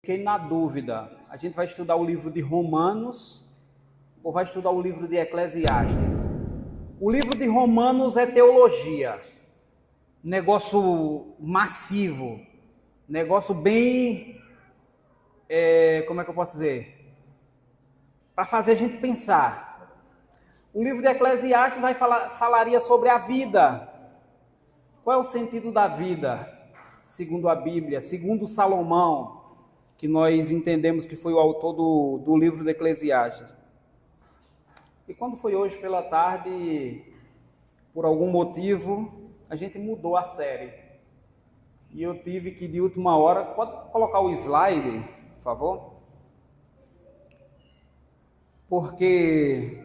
fiquei na dúvida. A gente vai estudar o livro de Romanos ou vai estudar o livro de Eclesiastes? O livro de Romanos é teologia, negócio massivo, negócio bem, como é que eu posso dizer? Para fazer a gente pensar. O livro de Eclesiastes falaria sobre a vida. Qual é o sentido da vida, segundo a Bíblia, segundo Salomão, que nós entendemos que foi o autor do livro de Eclesiastes. E quando foi hoje pela tarde, por algum motivo, a gente mudou a série. E eu tive que, de última hora, pode colocar o slide, por favor? Porque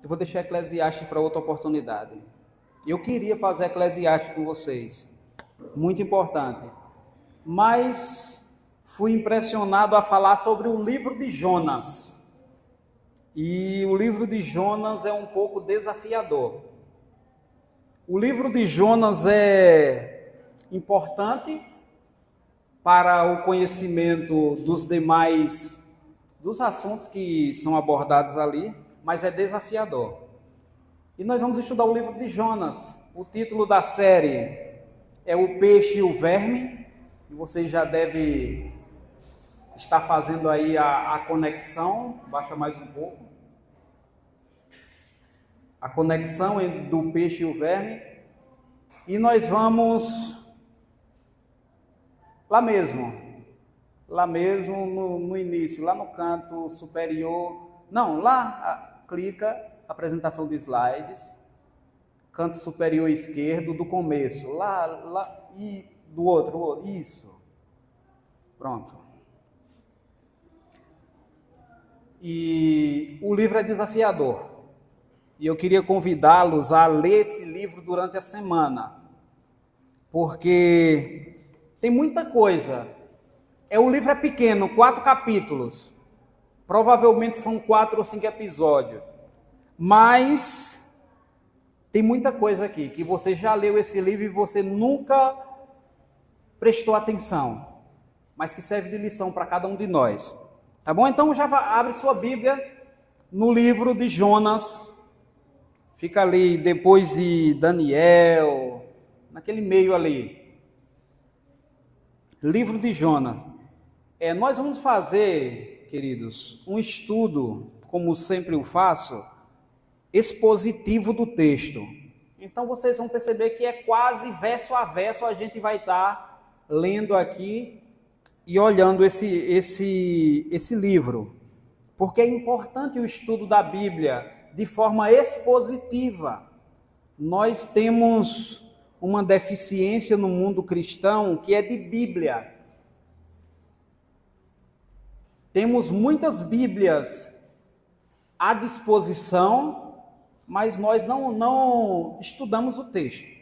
eu vou deixar Eclesiastes para outra oportunidade. Eu queria fazer Eclesiastes com vocês, muito importante. Mas fui impressionado a falar sobre o livro de Jonas. E o livro de Jonas é um pouco desafiador. O livro de Jonas é importante para o conhecimento dos assuntos que são abordados ali, mas é desafiador. E nós vamos estudar o livro de Jonas. O título da série é O Peixe e o Verme. E você já deve estar fazendo aí a conexão. Baixa mais um pouco. A conexão do peixe e o verme. E nós vamos lá mesmo no início, lá no canto superior. Não, lá, clica, apresentação de slides, canto superior esquerdo do começo, lá e do outro, isso. Pronto. E o livro é desafiador. E eu queria convidá-los a ler esse livro durante a semana, porque tem muita coisa. O livro é pequeno, 4 capítulos. Provavelmente são 4 ou 5 episódios. Mas tem muita coisa aqui, que você já leu esse livro e você nunca prestou atenção, mas que serve de lição para cada um de nós. Tá bom? Então já abre sua Bíblia no livro de Jonas. Fica ali depois de Daniel, naquele meio ali. Livro de Jonas. Nós vamos fazer, queridos, um estudo, como sempre eu faço, expositivo do texto. Então vocês vão perceber que é quase verso a verso a gente vai estar lendo aqui e olhando esse livro. Porque é importante o estudo da Bíblia de forma expositiva. Nós temos uma deficiência no mundo cristão que é de Bíblia. Temos muitas Bíblias à disposição, mas nós não estudamos o texto.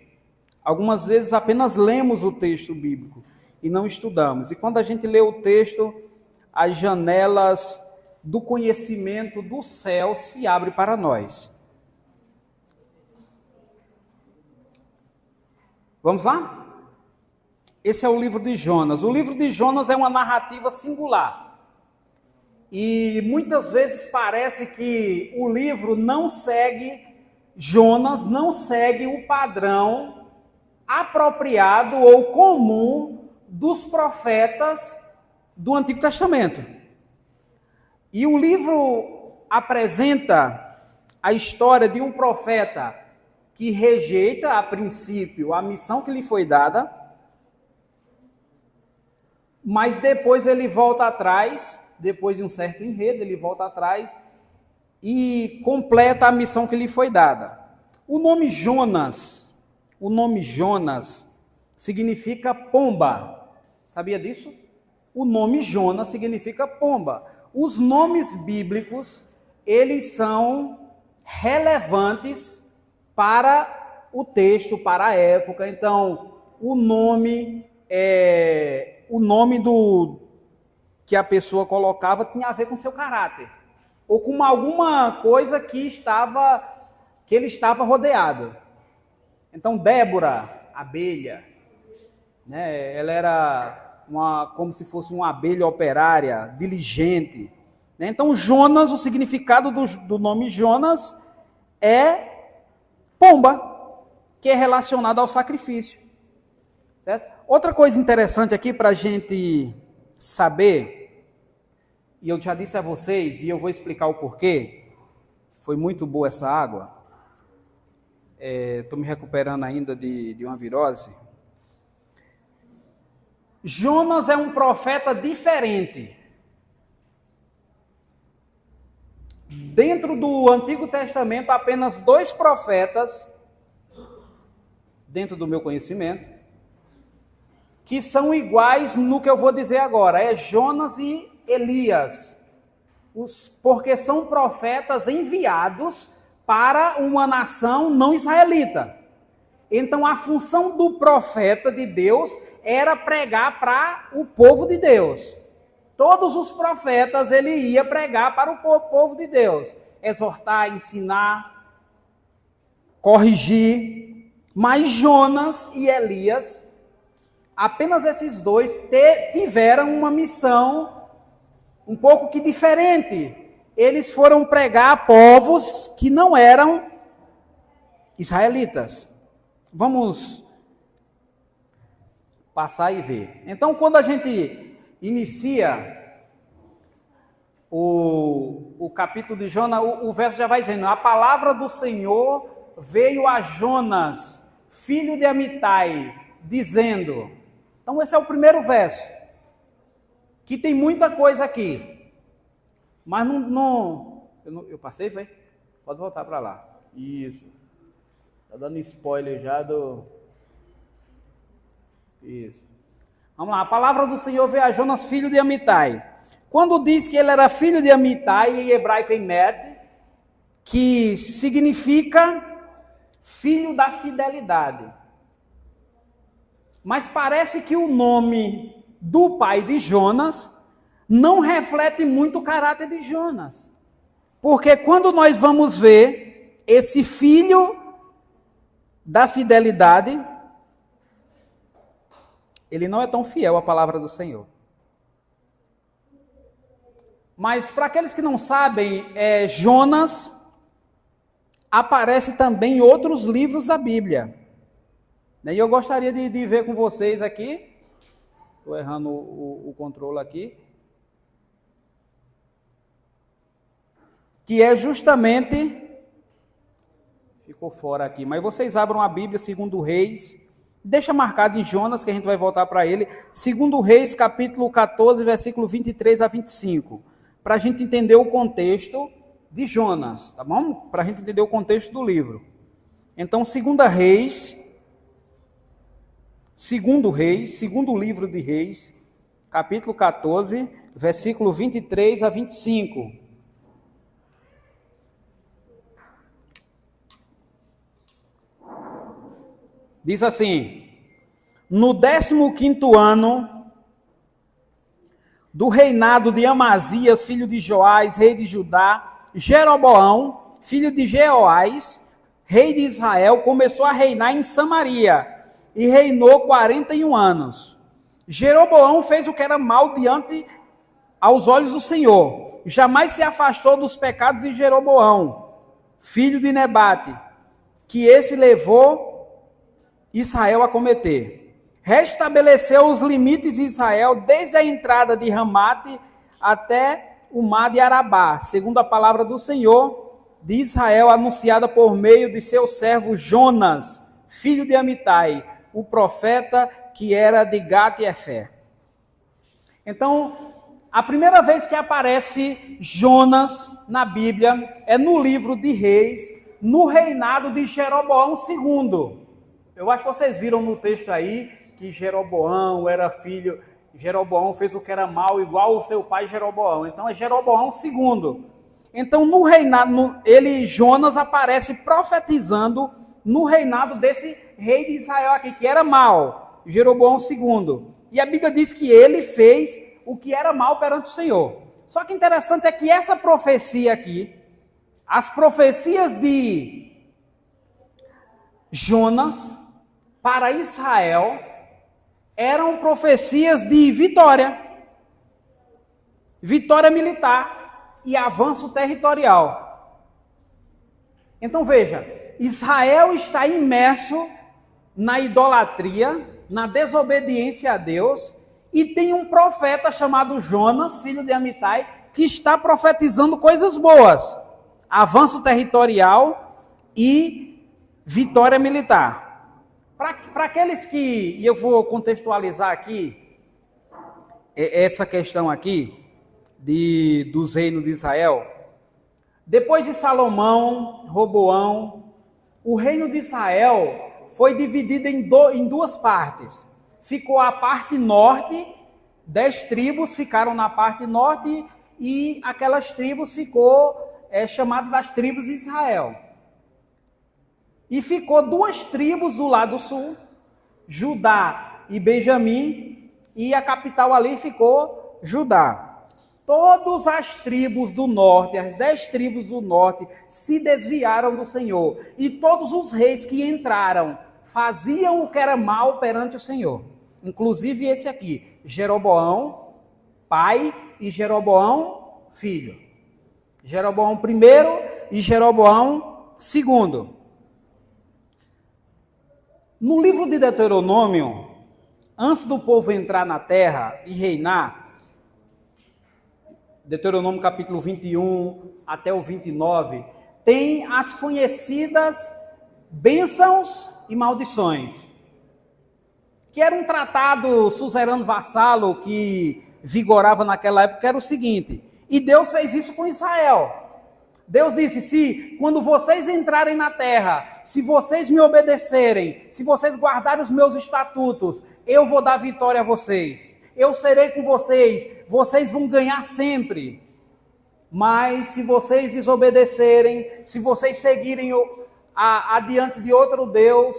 Algumas vezes apenas lemos o texto bíblico e não estudamos. E quando a gente lê o texto, as janelas do conhecimento do céu se abre para nós. Vamos lá? Esse é o livro de Jonas. O livro de Jonas é uma narrativa singular. E muitas vezes parece que o livro não segue, Jonas não segue o padrão apropriado ou comum dos profetas do Antigo Testamento. E o livro apresenta a história de um profeta que rejeita, a princípio, a missão que lhe foi dada, mas depois ele volta atrás, depois de um certo enredo, ele volta atrás e completa a missão que lhe foi dada. O nome Jonas significa pomba. Sabia disso? O nome Jonas significa pomba. Os nomes bíblicos, eles são relevantes para o texto, para a época. Então, o nome que a pessoa colocava tinha a ver com seu caráter, ou com alguma coisa que ele estava rodeado. Então, Débora, abelha, né? Ela era como se fosse uma abelha operária, diligente. Né? Então, Jonas, o significado do nome Jonas é pomba, que é relacionado ao sacrifício. Certo? Outra coisa interessante aqui para a gente saber, e eu já disse a vocês, e eu vou explicar o porquê, foi muito boa essa água, estou me recuperando ainda de uma virose. Jonas é um profeta diferente. Dentro do Antigo Testamento, apenas 2 profetas, dentro do meu conhecimento, que são iguais no que eu vou dizer agora, é Jonas e Elias, porque são profetas enviados para uma nação não israelita. Então a função do profeta de Deus era pregar para o povo de Deus. Todos os profetas ele ia pregar para o povo de Deus, exortar, ensinar, corrigir. Mas Jonas e Elias, apenas esses 2 tiveram uma missão um pouco que diferente. Eles foram pregar a povos que não eram israelitas. Vamos passar e ver. Então, quando a gente inicia o capítulo de Jonas, o verso já vai dizendo: a palavra do Senhor veio a Jonas, filho de Amitai, dizendo. Então, esse é o primeiro verso, que tem muita coisa aqui, mas eu passei, foi? Pode voltar para lá. Isso. Está dando spoiler já do... Isso. Vamos lá. A palavra do Senhor veio a Jonas, filho de Amitai. Quando diz que ele era filho de Amitai, em hebraico Emet, que significa filho da fidelidade. Mas parece que o nome do pai de Jonas não reflete muito o caráter de Jonas. Porque quando nós vamos ver esse filho da fidelidade, ele não é tão fiel à palavra do Senhor. Mas para aqueles que não sabem, Jonas aparece também em outros livros da Bíblia. E eu gostaria de ver com vocês aqui, estou errando o controle aqui, que é justamente, ficou fora aqui, mas vocês abram a Bíblia, 2 Reis, deixa marcado em Jonas, que a gente vai voltar para ele, 2 Reis, capítulo 14, versículo 23 a 25, para a gente entender o contexto de Jonas, tá bom? Para a gente entender o contexto do livro. Então, 2 Reis, segundo livro de Reis, capítulo 14, versículo 23 a 25. Diz assim: no 15º ano do reinado de Amazias, filho de Joás, rei de Judá, Jeroboão, filho de Jeoás, rei de Israel, começou a reinar em Samaria e reinou 41 anos. Jeroboão fez o que era mal diante aos olhos do Senhor. Jamais se afastou dos pecados de Jeroboão, filho de Nebate, que esse levou Israel a cometer. Restabeleceu os limites de Israel desde a entrada de Ramate até o mar de Arabá, segundo a palavra do Senhor de Israel, anunciada por meio de seu servo Jonas, filho de Amitai, o profeta que era de Gat-Hefer. Então, a primeira vez que aparece Jonas na Bíblia é no livro de Reis, no reinado de Jeroboão II. Eu acho que vocês viram no texto aí que Jeroboão era filho, Jeroboão fez o que era mal igual o seu pai Jeroboão. Então é Jeroboão II. Então no reinado, Jonas aparece profetizando no reinado desse rei de Israel aqui, que era mal, Jeroboão II. E a Bíblia diz que ele fez o que era mal perante o Senhor. Só que interessante é que essa profecia aqui, as profecias de Jonas para Israel, eram profecias de vitória. Vitória militar e avanço territorial. Então veja, Israel está imerso na idolatria, na desobediência a Deus, e tem um profeta chamado Jonas, filho de Amitai, que está profetizando coisas boas. Avanço territorial e vitória militar. Para aqueles que, e eu vou contextualizar aqui, essa questão aqui, dos reinos de Israel. Depois de Salomão, Roboão, o reino de Israel foi dividido em duas partes. Ficou a parte norte, 10 tribos ficaram na parte norte e aquelas tribos ficou chamado das tribos de Israel. E ficou 2 tribos do lado sul, Judá e Benjamim, e a capital ali ficou Judá. Todas as tribos do norte, as 10 tribos do norte, se desviaram do Senhor. E todos os reis que entraram faziam o que era mal perante o Senhor. Inclusive esse aqui, Jeroboão, pai, e Jeroboão, filho. Jeroboão primeiro e Jeroboão segundo. No livro de Deuteronômio, antes do povo entrar na terra e reinar, Deuteronômio capítulo 21 até o 29, tem as conhecidas bênçãos e maldições, que era um tratado suzerano-vassalo que vigorava naquela época, que era o seguinte, e Deus fez isso com Israel. Deus disse, se quando vocês entrarem na terra, se vocês me obedecerem, se vocês guardarem os meus estatutos, eu vou dar vitória a vocês. Eu serei com vocês, vocês vão ganhar sempre. Mas se vocês desobedecerem, se vocês seguirem adiante de outro Deus,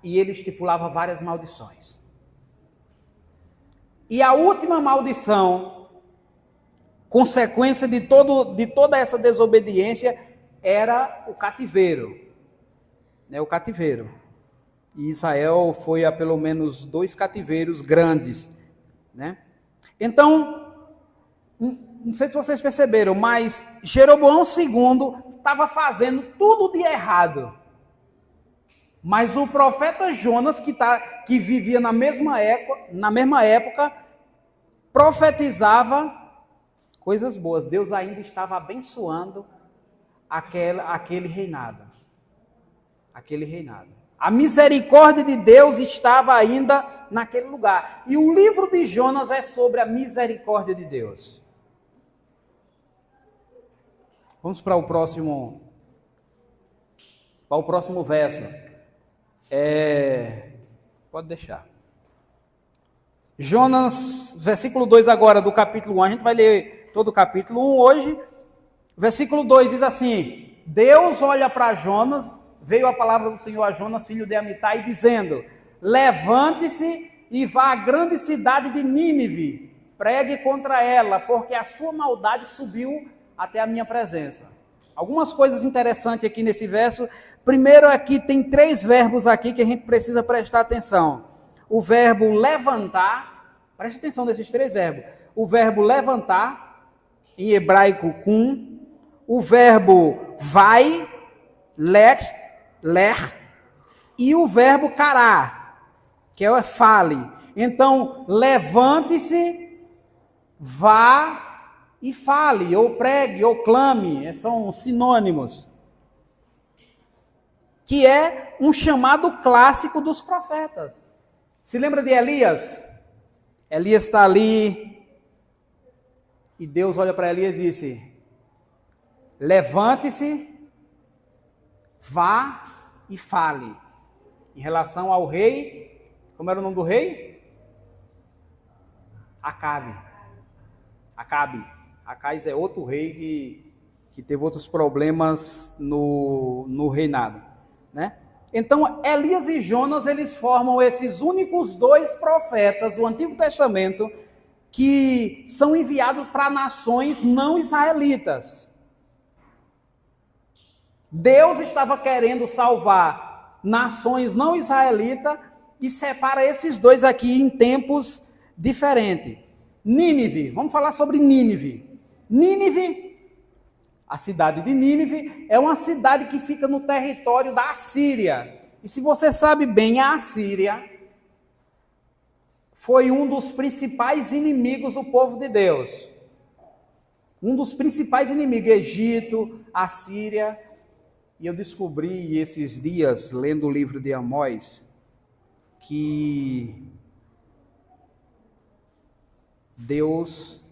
e ele estipulava várias maldições. E a última maldição, consequência de toda essa desobediência, era o cativeiro. O cativeiro. E Israel foi a pelo menos 2 cativeiros grandes, né? Então, não sei se vocês perceberam, mas Jeroboão II estava fazendo tudo de errado. Mas o profeta Jonas, que vivia na mesma época, profetizava coisas boas. Deus ainda estava abençoando aquele reinado. Aquele reinado. A misericórdia de Deus estava ainda naquele lugar. E o livro de Jonas é sobre a misericórdia de Deus. Vamos para o próximo verso. Pode deixar. Jonas, versículo 2 agora do capítulo 1. A gente vai ler todo o capítulo 1 hoje. Versículo 2 diz assim: Deus olha para Jonas. Veio a palavra do Senhor a Jonas, filho de Amitai, dizendo: levante-se e vá à grande cidade de Nínive, pregue contra ela, porque a sua maldade subiu até a minha presença. Algumas coisas interessantes aqui nesse verso. Primeiro aqui tem 3 verbos aqui que a gente precisa prestar atenção. O verbo levantar, preste atenção nesses 3 verbos. O verbo levantar, em hebraico kum, o verbo vai, ler, e o verbo cará, que é o fale. Então, levante-se, vá e fale, ou pregue, ou clame, são sinônimos. Que é um chamado clássico dos profetas. Se lembra de Elias? Elias está ali, e Deus olha para Elias e disse: levante-se, vá e fale. Em relação ao rei, como era o nome do rei? Acabe. Acais é outro rei que teve outros problemas no reinado, né? Então, Elias e Jonas, eles formam esses únicos 2 profetas do Antigo Testamento que são enviados para nações não israelitas. Deus estava querendo salvar nações não israelitas e separa esses dois aqui em tempos diferentes. Nínive, vamos falar sobre Nínive. Nínive, a cidade de Nínive, é uma cidade que fica no território da Assíria. E se você sabe bem, a Assíria foi um dos principais inimigos do povo de Deus. Um dos principais inimigos, Egito, Assíria. E eu descobri esses dias, lendo o livro de Amós, que Deus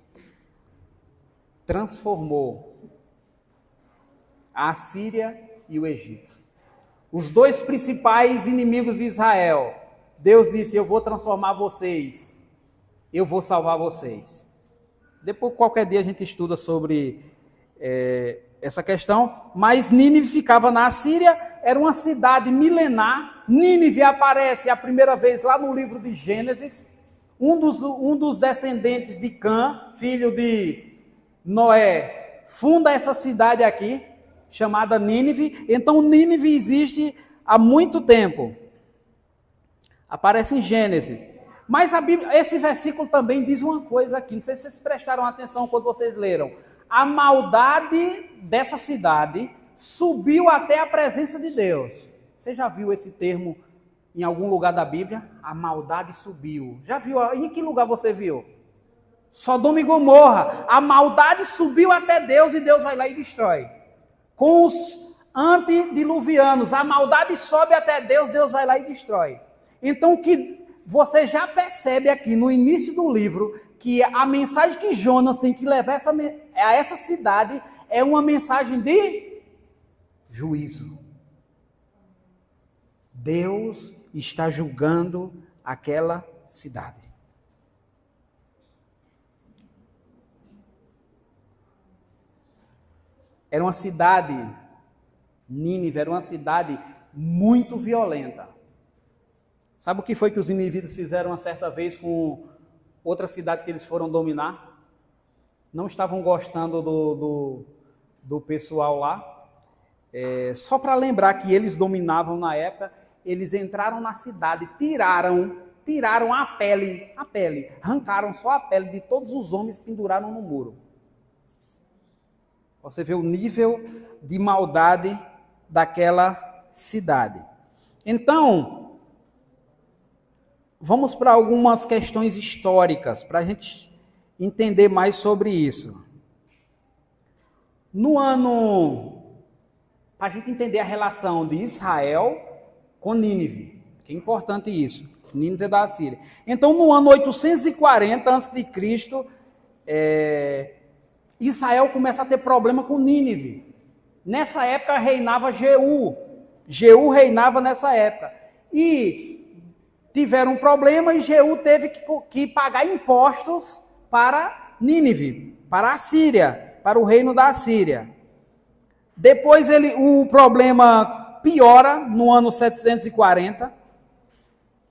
transformou a Assíria e o Egito. Os dois principais inimigos de Israel. Deus disse, eu vou transformar vocês, eu vou salvar vocês. Depois, qualquer dia, a gente estuda sobre essa questão, mas Nínive ficava na Assíria, era uma cidade milenar. Nínive aparece a primeira vez lá no livro de Gênesis. Um dos descendentes de Cã, filho de Noé, funda essa cidade aqui, chamada Nínive. Então, Nínive existe há muito tempo. Aparece em Gênesis. Mas a Bíblia, esse versículo também diz uma coisa aqui, não sei se vocês prestaram atenção quando vocês leram. A maldade dessa cidade subiu até a presença de Deus. Você já viu esse termo em algum lugar da Bíblia? A maldade subiu. Já viu? Em que lugar você viu? Sodoma e Gomorra. A maldade subiu até Deus e Deus vai lá e destrói. Com os antediluvianos, a maldade sobe até Deus, Deus vai lá e destrói. Então, que você já percebe aqui no início do livro que a mensagem que Jonas tem que levar a essa cidade é uma mensagem de juízo. Deus está julgando aquela cidade. Era uma cidade, Nínive, era uma cidade muito violenta. Sabe o que foi que os ninivitas fizeram uma certa vez com outra cidade que eles foram dominar? Não estavam gostando do pessoal lá. Só para lembrar que eles dominavam na época, eles entraram na cidade, tiraram a pele, arrancaram só a pele de todos os homens e penduraram no muro. Você vê o nível de maldade daquela cidade. Então, vamos para algumas questões históricas, para a gente entender mais sobre isso. Para a gente entender a relação de Israel com Nínive, que é importante isso, Nínive é da Assíria. Então, no ano 840 a.C., Israel começa a ter problema com Nínive. Nessa época reinava Jeú. Jeú reinava nessa época. E tiveram um problema e Jeú teve que pagar impostos para Nínive, para a Síria, para o reino da Assíria. Depois o problema piora no ano 740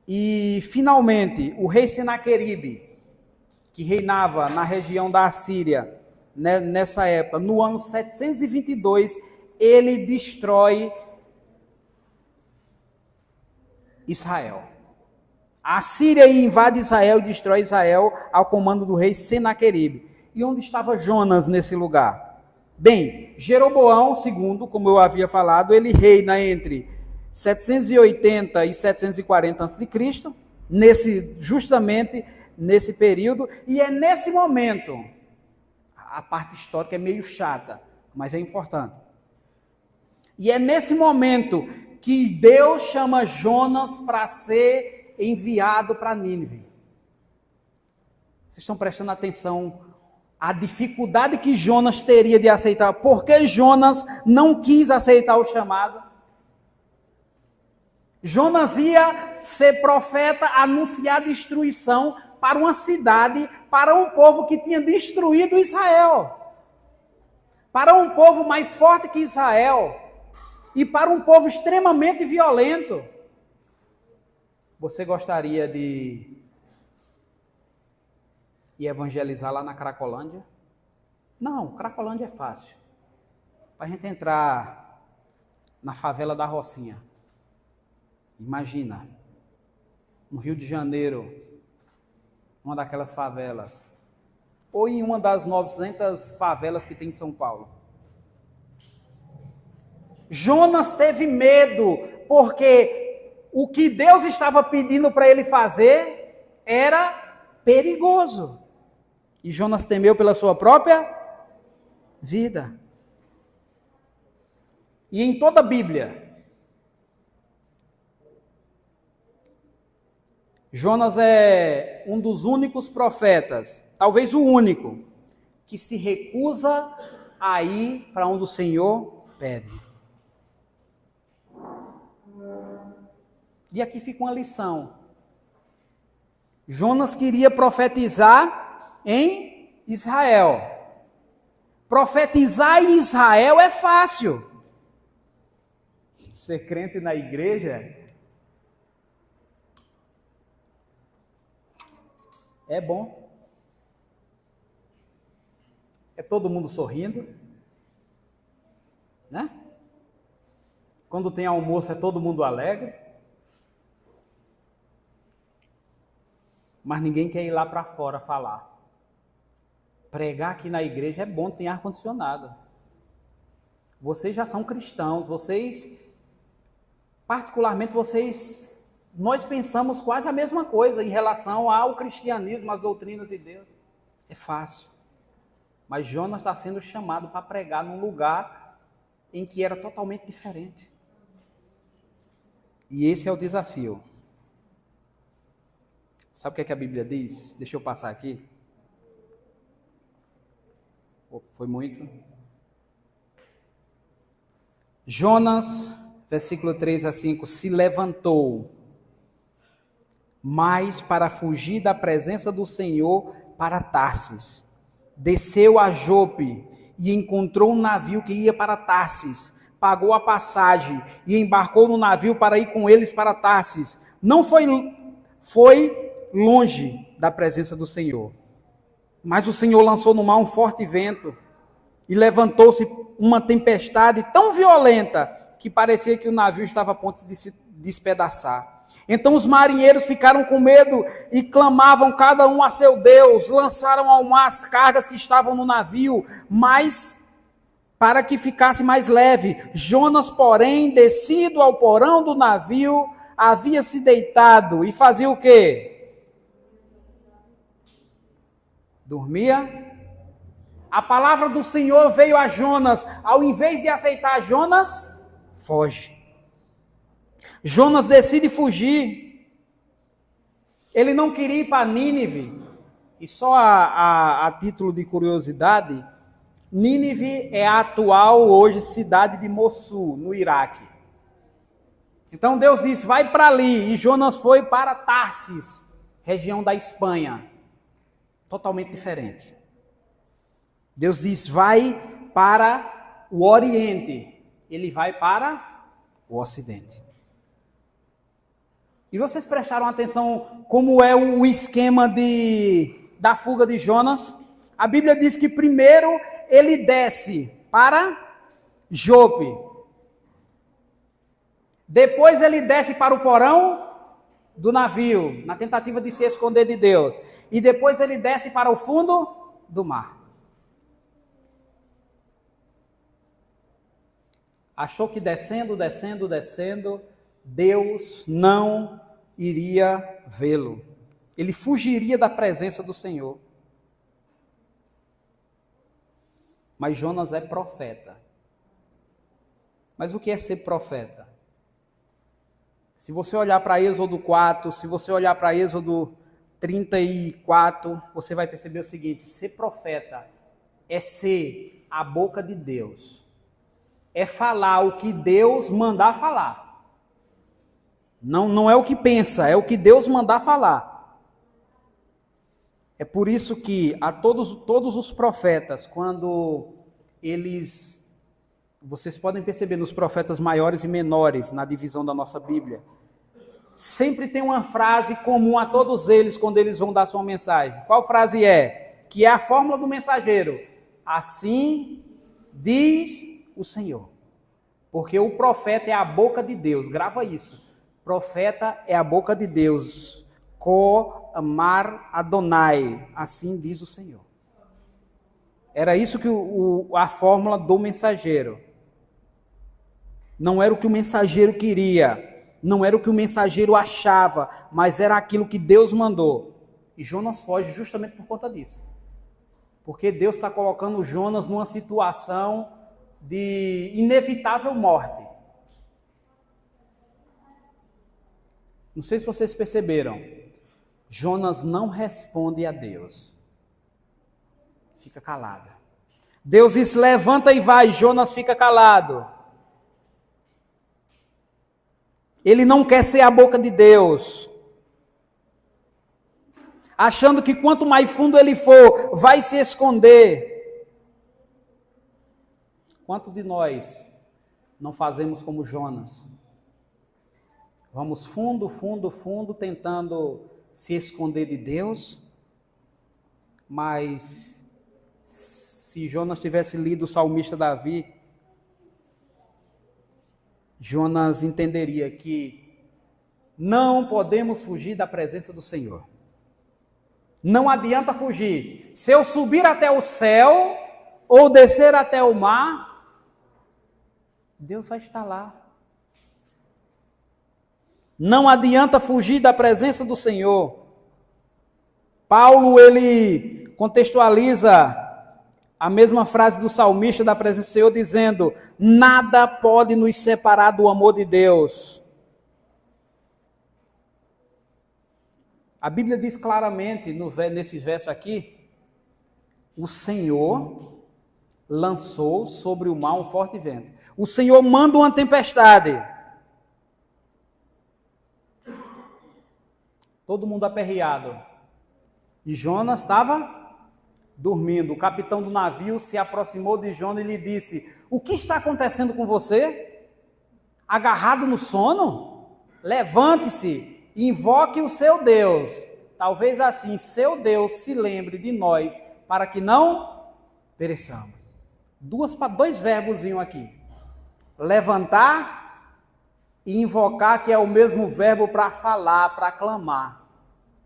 e finalmente o rei Senaqueribe, que reinava na região da Assíria nessa época, no ano 722, ele destrói Israel. A Síria invade Israel e destrói Israel ao comando do rei Senaqueribe. E onde estava Jonas nesse lugar? Bem, Jeroboão II, como eu havia falado, ele reina entre 780 e 740 a.C., justamente nesse período, e é nesse momento, a parte histórica é meio chata, mas é importante. E é nesse momento que Deus chama Jonas para ser enviado para Nínive. Vocês estão prestando atenção à dificuldade que Jonas teria de aceitar? Por que Jonas não quis aceitar o chamado? Jonas ia ser profeta, anunciar destruição para uma cidade, para um povo que tinha destruído Israel, para um povo mais forte que Israel, e para um povo extremamente violento. Você gostaria de ir evangelizar lá na Cracolândia? Não, Cracolândia é fácil. Para a gente entrar na favela da Rocinha. Imagina. no Rio de Janeiro, uma daquelas favelas, ou em uma das 900 favelas que tem em São Paulo. Jonas teve medo, porque o que Deus estava pedindo para ele fazer era perigoso. E Jonas temeu pela sua própria vida. E em toda a Bíblia, Jonas é um dos únicos profetas, talvez o único, que se recusa a ir para onde o Senhor pede. E aqui fica uma lição. Jonas queria profetizar em Israel. Profetizar em Israel é fácil. Ser crente na igreja é bom. É todo mundo sorrindo, né? Quando tem almoço é todo mundo alegre. Mas ninguém quer ir lá para fora falar. Pregar aqui na igreja é bom, tem ar-condicionado. Vocês já são cristãos, particularmente nós pensamos quase a mesma coisa em relação ao cristianismo, às doutrinas de Deus. É fácil. Mas Jonas está sendo chamado para pregar num lugar em que era totalmente diferente. E esse é o desafio. Sabe o que a Bíblia diz? Deixa eu passar aqui. Foi muito. Jonas, versículo 3 a 5, se levantou, mas para fugir da presença do Senhor para Tarsis. Desceu a Jope e encontrou um navio que ia para Tarsis. Pagou a passagem e embarcou no navio para ir com eles para Tarsis. Não foi longe da presença do Senhor. Mas o Senhor lançou no mar um forte vento e levantou-se uma tempestade tão violenta que parecia que o navio estava a ponto de se despedaçar. Então os marinheiros ficaram com medo e clamavam cada um a seu Deus. Lançaram ao mar as cargas que estavam no navio, mas para que ficasse mais leve. Jonas, porém, descido ao porão do navio, havia se deitado e fazia o quê? Dormia. A palavra do Senhor veio a Jonas. Ao invés de aceitar Jonas, foge. Jonas decide fugir. Ele não queria ir para Nínive. E só a título de curiosidade, Nínive é a atual hoje cidade de Mossul, no Iraque. Então Deus disse, vai para ali. E Jonas foi para Tarsis, região da Espanha. Totalmente diferente. Deus diz, vai para o Oriente. Ele vai para o Ocidente. E vocês prestaram atenção como é o esquema da fuga de Jonas? A Bíblia diz que primeiro ele desce para Jope. Depois ele desce para o porão do navio, na tentativa de se esconder de Deus. E depois ele desce para o fundo do mar. Achou que descendo, Deus não iria vê-lo. Ele fugiria da presença do Senhor. Mas Jonas é profeta. Mas o que é ser profeta? Se você olhar para Êxodo 4, se você olhar para Êxodo 34, você vai perceber o seguinte: ser profeta é ser a boca de Deus. É falar o que Deus mandar falar. Não é o que pensa, é o que Deus mandar falar. É por isso que a todos os profetas, quando eles... Vocês podem perceber nos profetas maiores e menores, na divisão da nossa Bíblia, sempre tem uma frase comum a todos eles quando eles vão dar sua mensagem. Qual frase é? Que é a fórmula do mensageiro. Assim diz o Senhor. Porque o profeta é a boca de Deus. Grava isso. Profeta é a boca de Deus. Ko-amar Adonai, assim diz o Senhor. Era isso que a fórmula do mensageiro. Não era o que o mensageiro queria, não era o que o mensageiro achava, mas era aquilo que Deus mandou. E Jonas foge justamente por conta disso. Porque Deus está colocando Jonas numa situação de inevitável morte. Não sei se vocês perceberam. Jonas não responde a Deus. Fica calado. Deus diz, levanta e vai. Jonas fica calado. Ele não quer ser a boca de Deus. Achando que quanto mais fundo ele for, vai se esconder. Quantos de nós não fazemos como Jonas? Vamos fundo, fundo, fundo, tentando se esconder de Deus. Mas se Jonas tivesse lido o salmista Davi, Jonas entenderia que não podemos fugir da presença do Senhor. Não adianta fugir. Se eu subir até o céu ou descer até o mar, Deus vai estar lá. Não adianta fugir da presença do Senhor. Paulo, ele contextualiza a mesma frase do salmista da presença do Senhor, dizendo, nada pode nos separar do amor de Deus. A Bíblia diz claramente, nesse verso aqui, o Senhor lançou sobre o mar um forte vento. O Senhor manda uma tempestade. Todo mundo aperreado. E Jonas estava dormindo. O capitão do navio se aproximou de Jonas e lhe disse, o que está acontecendo com você? Agarrado no sono? Levante-se. Invoque o seu Deus. Talvez assim, seu Deus se lembre de nós, para que não pereçamos. Dois verbozinhos aqui. Levantar e invocar, que é o mesmo verbo para falar, para clamar.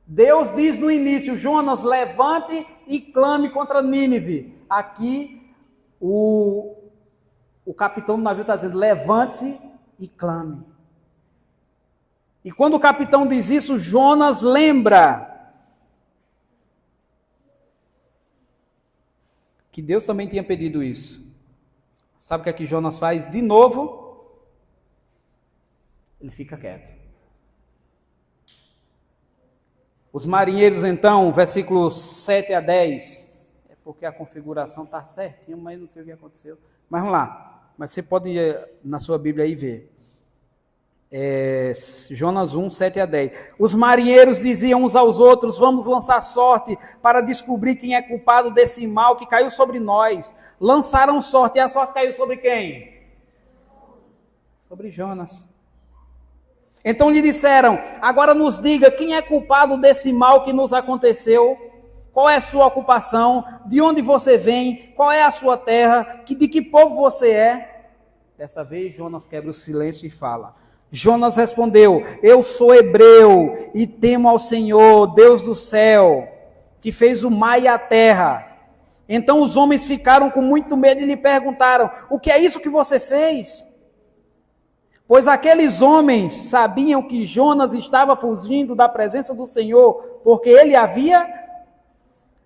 Deus diz no início, Jonas, levante e clame contra Nínive. Aqui, o capitão do navio está dizendo, levante-se e clame. E quando o capitão diz isso, Jonas lembra que Deus também tinha pedido isso. Sabe o que é que Jonas faz? De novo, ele fica quieto. Os marinheiros, então, versículos 7 a 10, é porque a configuração está certinha, mas não sei o que aconteceu. Mas vamos lá, mas você pode ir na sua Bíblia aí ver. Jonas 1, 7 a 10. Os marinheiros diziam uns aos outros, vamos lançar sorte para descobrir quem é culpado desse mal que caiu sobre nós. Lançaram sorte, e a sorte caiu sobre quem? Sobre Jonas. Então lhe disseram, agora nos diga quem é culpado desse mal que nos aconteceu, qual é a sua ocupação, de onde você vem, qual é a sua terra, de que povo você é? Dessa vez Jonas quebra o silêncio e fala. Jonas respondeu, eu sou hebreu e temo ao Senhor, Deus do céu, que fez o mar e a terra. Então os homens ficaram com muito medo e lhe perguntaram, o que é isso que você fez? Pois aqueles homens sabiam que Jonas estava fugindo da presença do Senhor, porque ele havia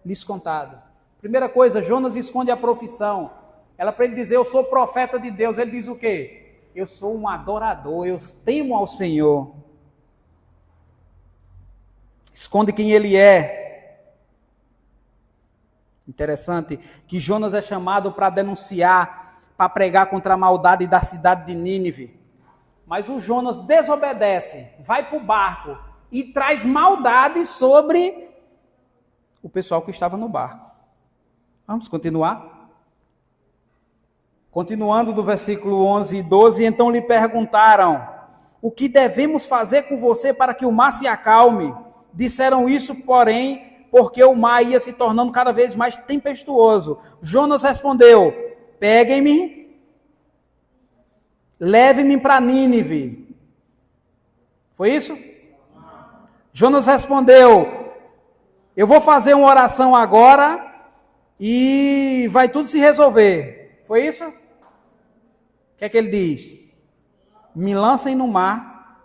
lhes contado. Primeira coisa, Jonas esconde a profissão. Ela para ele dizer, eu sou profeta de Deus, ele diz o quê? Eu sou um adorador, eu temo ao Senhor. Esconde quem ele é. Interessante que Jonas é chamado para denunciar, para pregar contra a maldade da cidade de Nínive. Mas o Jonas desobedece, vai para o barco e traz maldade sobre o pessoal que estava no barco. Vamos continuar? Continuando do versículo 11 e 12, então lhe perguntaram, o que devemos fazer com você para que o mar se acalme? Disseram isso, porém, porque o mar ia se tornando cada vez mais tempestuoso. Jonas respondeu, peguem-me, levem-me para Nínive. Foi isso? Jonas respondeu: eu vou fazer uma oração agora e vai tudo se resolver. Foi isso? O que é que ele diz? Me lancem no mar,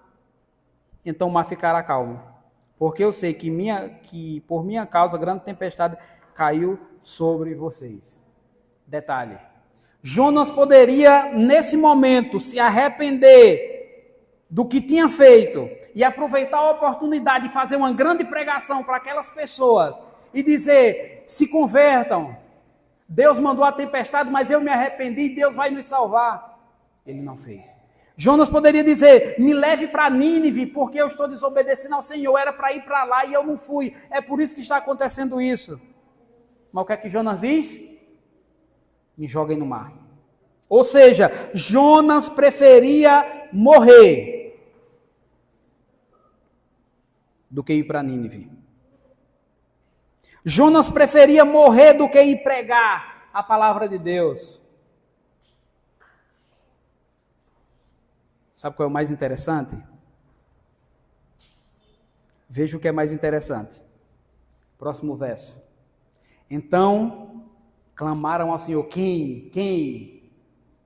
então o mar ficará calmo. Porque eu sei que por minha causa grande tempestade caiu sobre vocês. Detalhe. Jonas poderia, nesse momento, se arrepender do que tinha feito e aproveitar a oportunidade de fazer uma grande pregação para aquelas pessoas e dizer: se convertam, Deus mandou a tempestade, mas eu me arrependi, Deus vai nos salvar. Ele não fez. Jonas poderia dizer: me leve para Nínive, porque eu estou desobedecendo ao Senhor, era para ir para lá e eu não fui, é por isso que está acontecendo isso. Mas o que é que Jonas diz? Me joguem no mar. Ou seja, Jonas preferia morrer do que ir para Nínive. Jonas preferia morrer do que ir pregar a palavra de Deus. Sabe qual é o mais interessante? Veja o que é mais interessante. Próximo verso. Então, clamaram ao Senhor. Quem?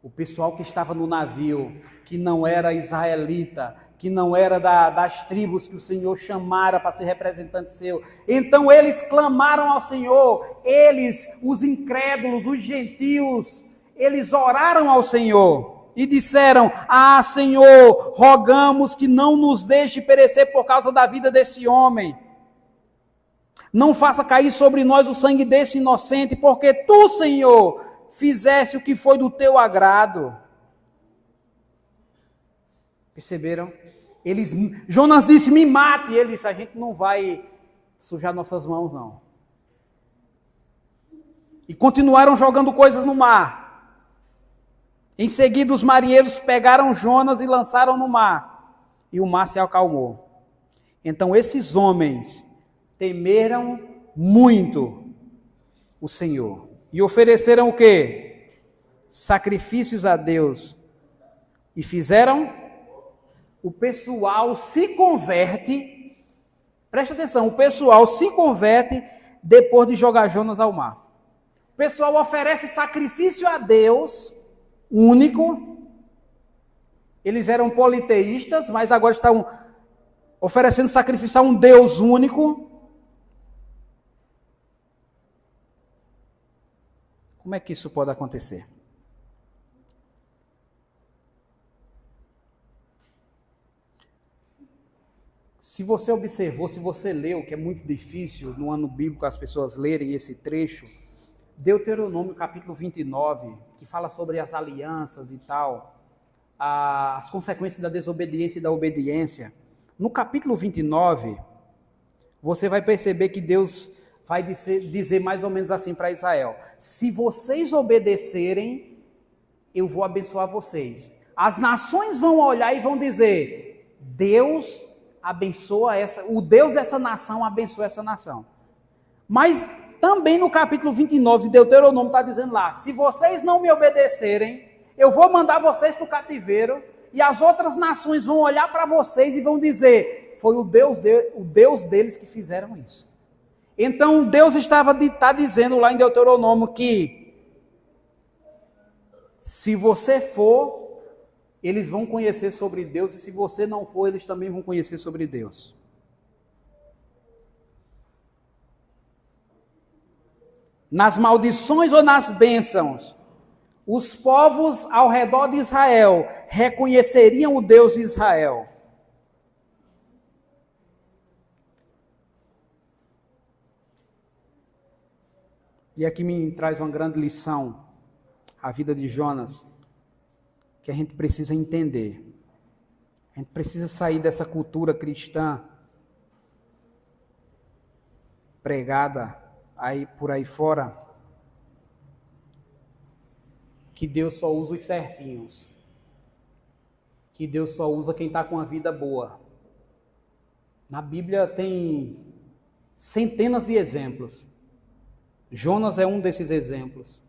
O pessoal que estava no navio, que não era israelita, que não era das tribos que o Senhor chamara para ser representante seu. Então eles clamaram ao Senhor, eles, os incrédulos, os gentios, eles oraram ao Senhor e disseram: ah, Senhor, rogamos que não nos deixe perecer por causa da vida desse homem. Não faça cair sobre nós o sangue desse inocente, porque tu, Senhor, fizeste o que foi do teu agrado. Perceberam? Jonas disse: me mate. E ele disse: a gente não vai sujar nossas mãos, não. E continuaram jogando coisas no mar. Em seguida, os marinheiros pegaram Jonas e lançaram no mar. E o mar se acalmou. Então, esses homens temeram muito o Senhor. E ofereceram o quê? Sacrifícios a Deus. E fizeram? O pessoal se converte, presta atenção, o pessoal se converte depois de jogar Jonas ao mar. O pessoal oferece sacrifício a Deus, único. Eles eram politeístas, mas agora estão oferecendo sacrifício a um Deus único. Como é que isso pode acontecer? Se você observou, se você leu, que é muito difícil no ano bíblico as pessoas lerem esse trecho, Deuteronômio capítulo 29, que fala sobre as alianças e tal, as consequências da desobediência e da obediência. No capítulo 29, você vai perceber que Deus vai dizer mais ou menos assim para Israel: se vocês obedecerem, eu vou abençoar vocês. As nações vão olhar e vão dizer: Deus abençoa o Deus dessa nação abençoa essa nação. Mas também no capítulo 29 de Deuteronômio está dizendo lá: se vocês não me obedecerem, eu vou mandar vocês para o cativeiro, e as outras nações vão olhar para vocês e vão dizer: foi o Deus deles que fizeram isso. Então Deus está dizendo lá em Deuteronômio que se você for, eles vão conhecer sobre Deus, e se você não for, eles também vão conhecer sobre Deus. Nas maldições ou nas bênçãos, os povos ao redor de Israel reconheceriam o Deus de Israel. E aqui me traz uma grande lição, a vida de Jonas, que a gente precisa entender. A gente precisa sair dessa cultura cristã pregada por aí fora, que Deus só usa os certinhos, que Deus só usa quem está com a vida boa. Na Bíblia tem centenas de exemplos. Jonas é um desses exemplos.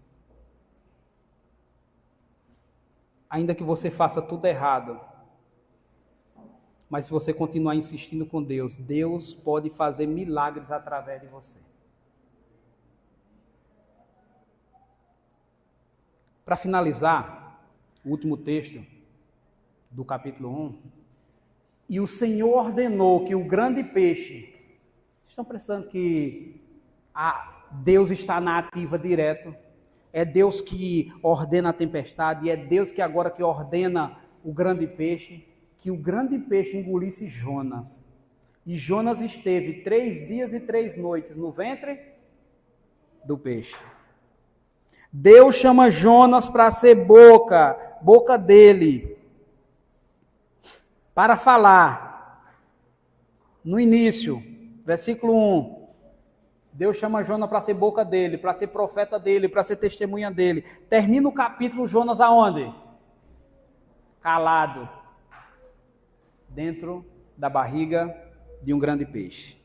Ainda que você faça tudo errado, Mas se você continuar insistindo com Deus, Deus pode fazer milagres através de você. Para finalizar, o último texto do capítulo 1. E o Senhor ordenou que o grande peixe... Estão pensando que Deus está na ativa direto? É Deus que ordena a tempestade, é Deus que agora que ordena o grande peixe, que o grande peixe engolisse Jonas. E Jonas esteve 3 dias e 3 noites no ventre do peixe. Deus chama Jonas para ser boca dele, para falar. No início, versículo 1, Deus chama Jonas para ser boca dele, para ser profeta dele, para ser testemunha dele. Termina o capítulo Jonas aonde? Calado, dentro da barriga de um grande peixe.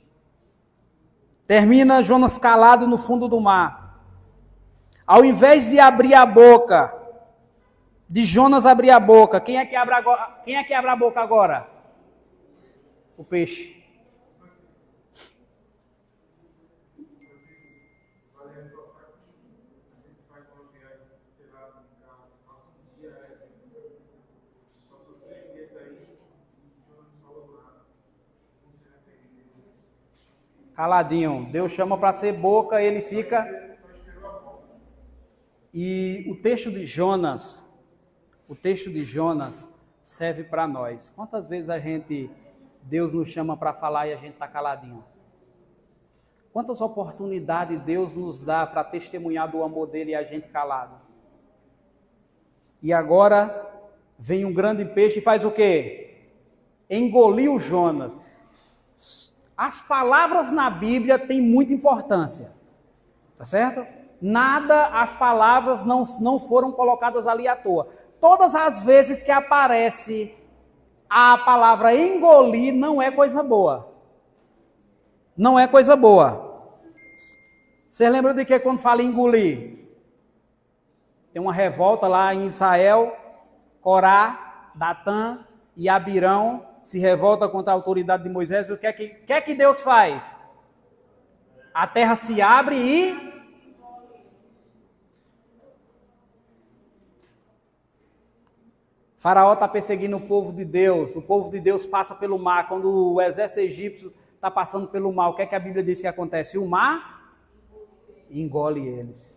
Termina Jonas calado no fundo do mar. Ao invés de abrir a boca, de Jonas abrir a boca, quem é que abre a boca agora? O peixe. Caladinho. Deus chama para ser boca, ele fica... E o texto de Jonas serve para nós. Quantas vezes Deus nos chama para falar e a gente está caladinho? Quantas oportunidades Deus nos dá para testemunhar do amor dele e a gente calado? E agora vem um grande peixe e faz o quê? Engoliu Jonas. As palavras na Bíblia têm muita importância, tá certo? As palavras não foram colocadas ali à toa. Todas as vezes que aparece a palavra engolir, não é coisa boa. Não é coisa boa. Você lembra de que quando fala engolir? Tem uma revolta lá em Israel, Corá, Datã e Abirão se revolta contra a autoridade de Moisés. O que é que Deus faz? A terra se abre e... Faraó está perseguindo o povo de Deus passa pelo mar. Quando o exército egípcio está passando pelo mar, o que é que a Bíblia diz que acontece? O mar engole eles.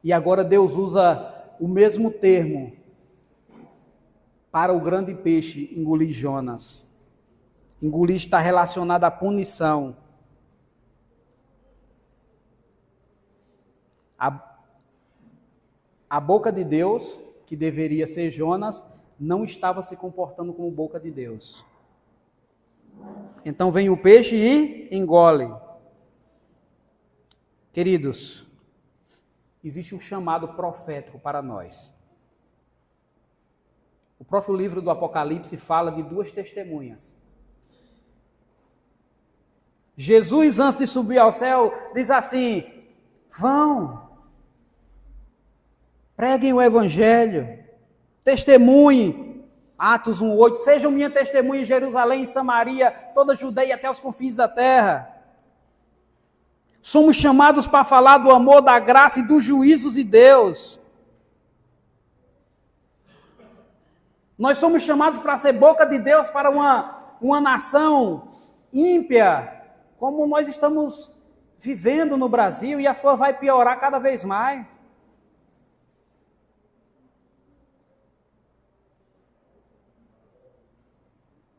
E agora Deus usa o mesmo termo para o grande peixe engolir Jonas. Engolir está relacionado à punição. A boca de Deus, que deveria ser Jonas, não estava se comportando como boca de Deus. Então vem o peixe e engole. Queridos, existe um chamado profético para nós. O próprio livro do Apocalipse fala de 2 testemunhas. Jesus, antes de subir ao céu, diz assim: vão, preguem o evangelho, testemunhem, Atos 1:8, sejam minha testemunha em Jerusalém, em Samaria, toda a Judeia até os confins da terra. Somos chamados para falar do amor, da graça e dos juízos de Deus. Nós somos chamados para ser boca de Deus para uma nação ímpia, como nós estamos vivendo no Brasil, e as coisas vão piorar cada vez mais.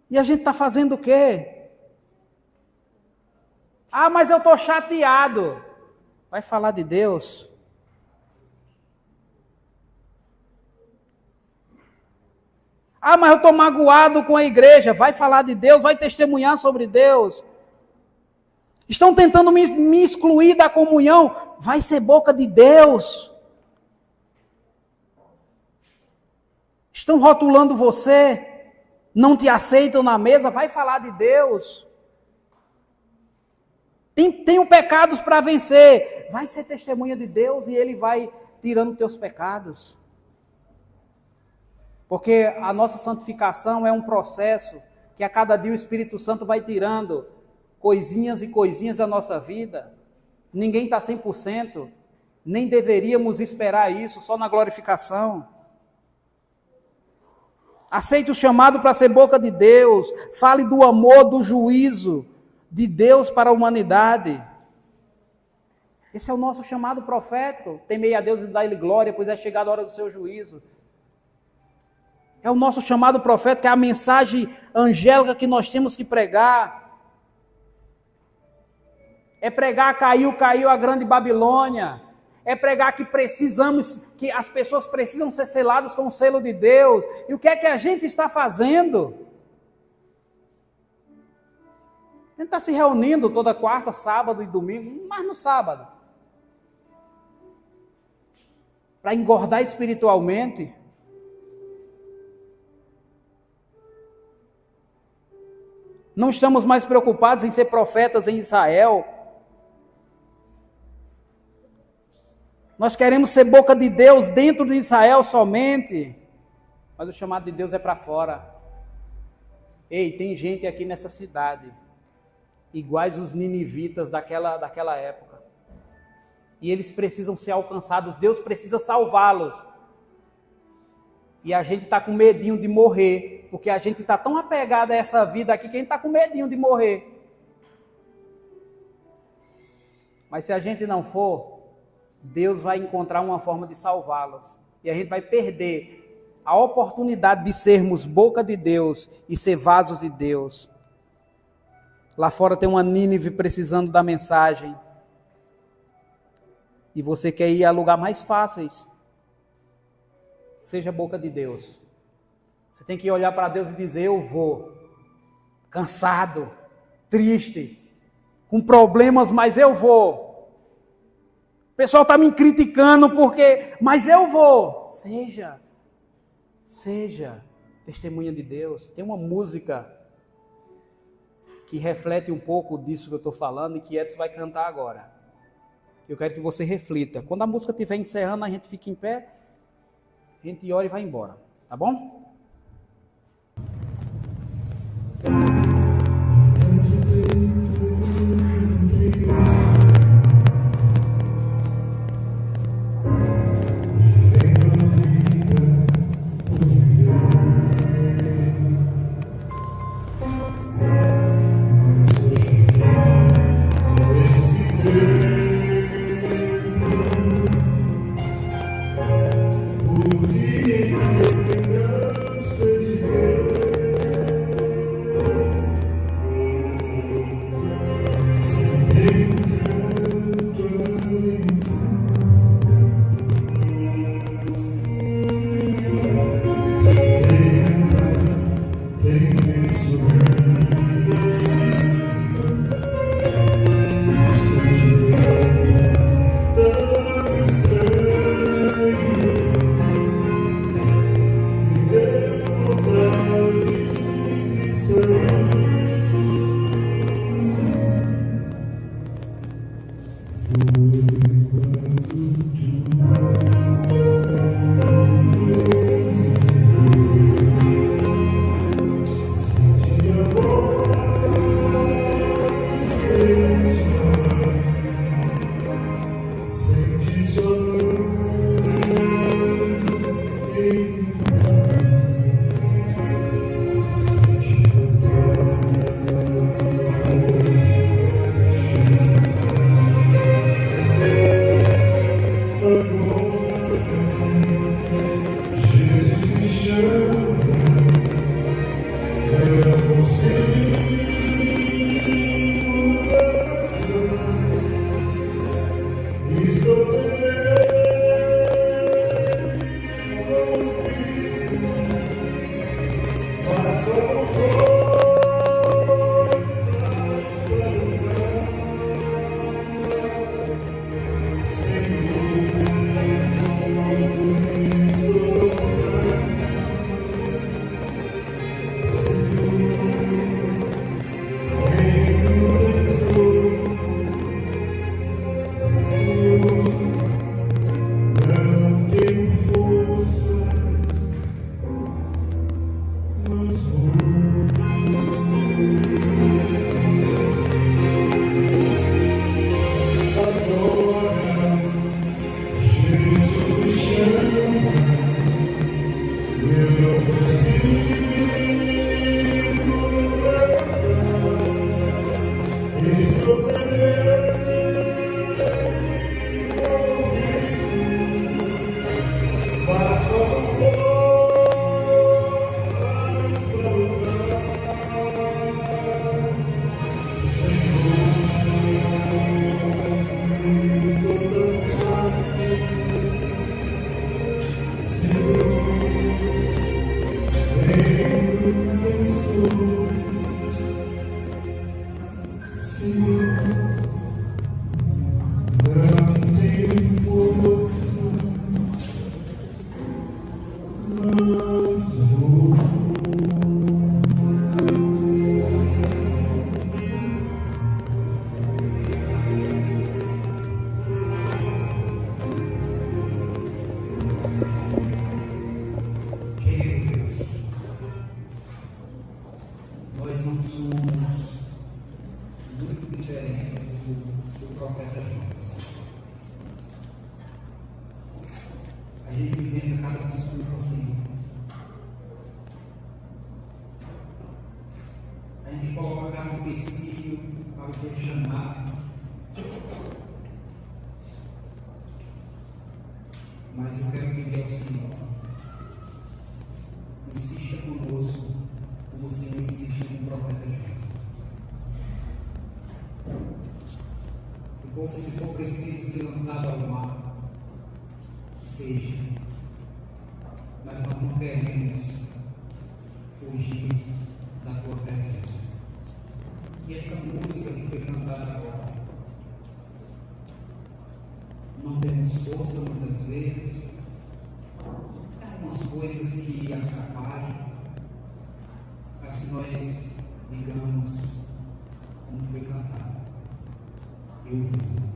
E a gente está fazendo o quê? Ah, mas eu estou chateado. Vai falar de Deus? Ah, mas eu estou magoado com a igreja. Vai falar de Deus, vai testemunhar sobre Deus. Estão tentando me excluir da comunhão. Vai ser boca de Deus. Estão rotulando você. Não te aceitam na mesa. Vai falar de Deus. Tenho pecados para vencer. Vai ser testemunha de Deus e Ele vai tirando teus pecados. Porque a nossa santificação é um processo que a cada dia o Espírito Santo vai tirando coisinhas e coisinhas da nossa vida. Ninguém está 100%, nem deveríamos esperar isso só na glorificação. Aceite o chamado para ser boca de Deus, fale do amor, do juízo de Deus para a humanidade. Esse é o nosso chamado profético. Temei a Deus e dai-lhe glória, pois é chegada a hora do seu juízo. É o nosso chamado profético, é a mensagem angélica que nós temos que pregar. É pregar, caiu a grande Babilônia. É pregar que que as pessoas precisam ser seladas com o selo de Deus. E o que é que a gente está fazendo? A gente está se reunindo toda quarta, sábado e domingo, mas no sábado. Para engordar espiritualmente. Não estamos mais preocupados em ser profetas em Israel. Nós queremos ser boca de Deus dentro de Israel somente. Mas o chamado de Deus é para fora. Ei, tem gente aqui nessa cidade, iguais os ninivitas daquela época. E eles precisam ser alcançados, Deus precisa salvá-los. E a gente está com medinho de morrer, porque a gente está tão apegado a essa vida aqui que a gente está com medinho de morrer. Mas se a gente não for, Deus vai encontrar uma forma de salvá-los. E a gente vai perder a oportunidade de sermos boca de Deus e ser vasos de Deus. Lá fora tem uma Nínive precisando da mensagem. E você quer ir a lugares mais fáceis. Seja boca de Deus. Você tem que olhar para Deus e dizer, eu vou. Cansado, triste, com problemas, mas eu vou. O pessoal está me criticando porque, mas eu vou. Seja testemunha de Deus. Tem uma música que reflete um pouco disso que eu estou falando e que Edson vai cantar agora. Eu quero que você reflita. Quando a música estiver encerrando, a gente fica em pé, a gente ora e vai embora. Tá bom? nós não somos muito diferentes do profeta Jonas. A gente inventa cada desculpa assim. A gente coloca cada empecilho para o teu chamado. Mas eu quero pedir ao Senhor, insista conosco, como o Senhor insiste com o profeta Jonas. Se for preciso ser lançado ao mar, seja. Mas nós não queremos fugir da tua presença. E essa música que foi cantada agora, não temos força muitas vezes, há algumas coisas que atrapalham, mas que nós digamos, como foi cantado, eu vou.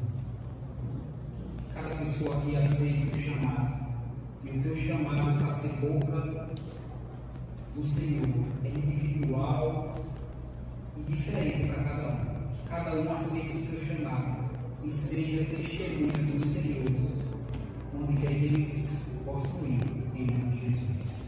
Cada pessoa aqui aceita o chamado, e o teu chamado para ser boca do Senhor é individual e diferente para cada um. Que cada um aceite o seu chamado e seja testemunha do Senhor, onde quer que eles possam ir, em nome de Jesus.